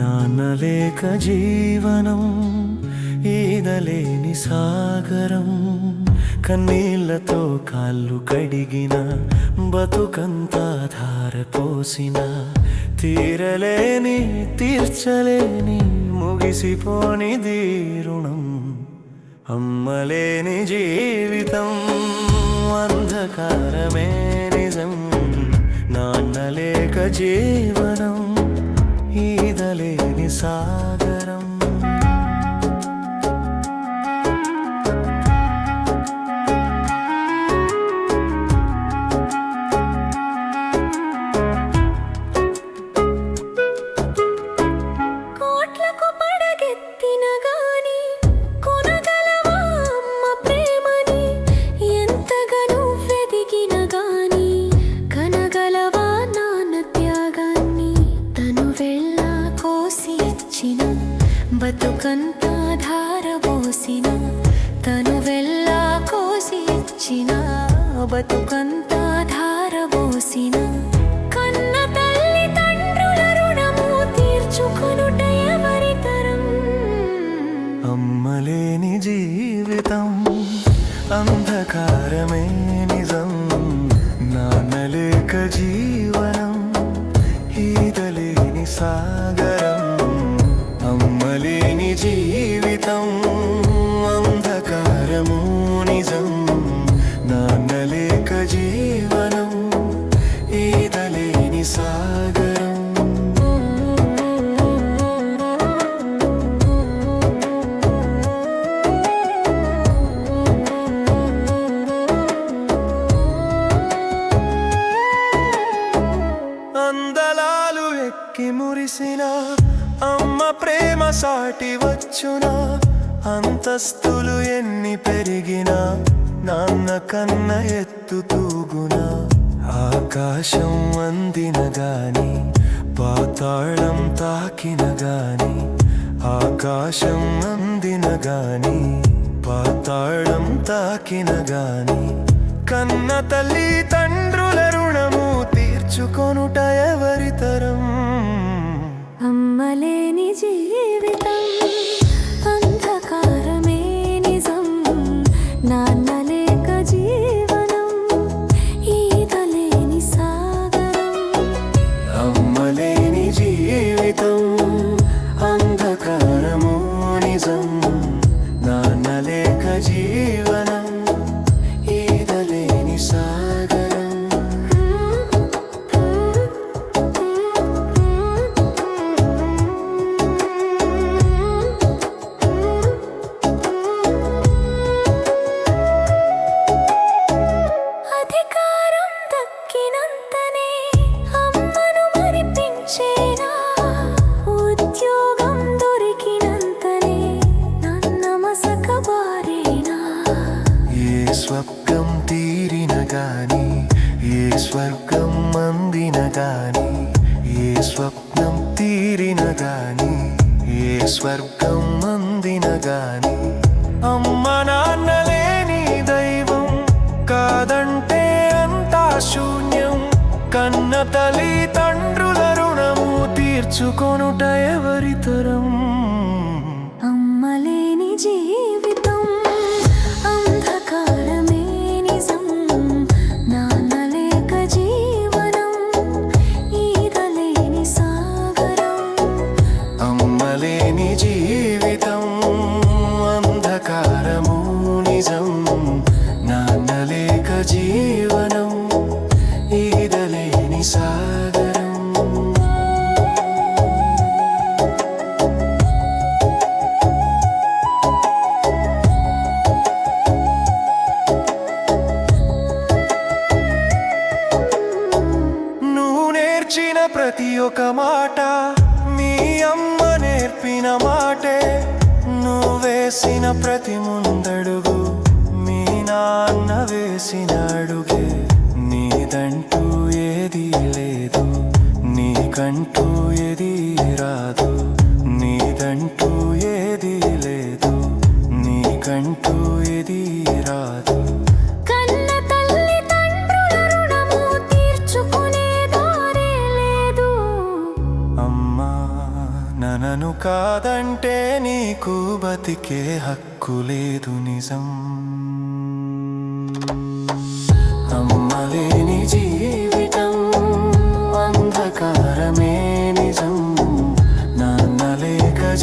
నాన్నలేక జీవనం ఈదలేని సాగరం కన్నీళ్లతో కాళ్ళు కడిగిన బతుకంతా ధారపోసిన తీరలేని తీర్చలేని ముగిసిపోనిది రుణం అమ్మలేని జీవితం అంధకారమే నిజం నాన్నలేక జీవనం ఈదలేని సాగరం కోట్లకు పడగెత్తిన గాని కొనగలవా అమ్మ ప్రేమని ఎంతగా నువ్వెదిగిన గాని కనగలవా నాన్న త్యాగాన్ని తను వెళ్ళ కోసి ఇచ్చిన బతుకంతా ధారపోసిన తను వెళ్ళ కోసి ఇచ్చిన బతుకంతా ధారపోసిన కన్న తల్లి తండ్రుల రుణము తీర్చుకొనుట ఎవరి తరం అమ్మలేని జీవితం అంధకారమే నిజం నాన్నలేక జీవనం ఈదలేని సాగరం అమ్మలేని జీవితం అంధకారము నిజం నాన్నలేక జీవనం ఈదలేని సాగరం అందలాలు ఎక్కి మురిసిన అమ్మ ప్రేమ సాటి వచ్చునా అంతస్తులు ఎన్ని పెరిగినా నాన్న కన్న ఎత్తు తూగునా ఆకాశం అందిన గాని పాతాళం తాకిన గాని ఆకాశం అందిన గాని పాతాళం తాకిన గాని కన్న తల్లి తండ్రుల రుణము తీర్చుకొనుట ఎవరి తరం అమ్మలేని జీవితం అంధకారమే నిజం నాన్నలేక జీవనం ఈదలేని సాగరం అమ్మలేని జీవితం అంధకారము నిజం నాన్నలేక జీవనం ఈదలేని సాగరం అధికారం దక్కినంతనే అమ్మను మరిపించేనా ఉద్యోగం దొరికినంతనే నన్న మసకబారేనా ఏ స్వర్గం తీరిన గాని ఏ స్వర్గం అందిన గాని ఏ స్వప్నం తీరిన గాని ఏ స్వర్గం అందిన గాని అమ్మ నాన్నలేని దైవం కాదంటే అంతా శూన్యం కన్న తల్లి తండ్రుల రుణము తీర్చుకొనుట ఎవరి తరం అమ్మలేని జీవితం అంధకారమే నిజం నాన్నలేక జీవనం ఈదలేని సాగరం అమ్మలేని జీవితం అంధకారము నిజం నాన్నలేక జీవనం ఈదలేని సాగరం నువ్వు నేర్చిన ప్రతి ఒక్క మాట మీ అమ్మ నేర్పిన మాటే నువ్వు వేసిన ప్రతి ముందడుగు మీ నాన్న వేసిన అడుగే నీదంటూ ఏది లేదు నీకంటూ ఏది రాదు నీదంటూ ఏది లేదు నీకంటూ ఏది రాదు కన్న తల్లి తండ్రుల రుణము తీర్చుకునే దారే లేదు అమ్మా నన్ను కాదంటే నీకు బతికే హక్కు లేదు నిజం. అమ్మలేని జీవితం అంధకారమే నిజం. నాన్న లేక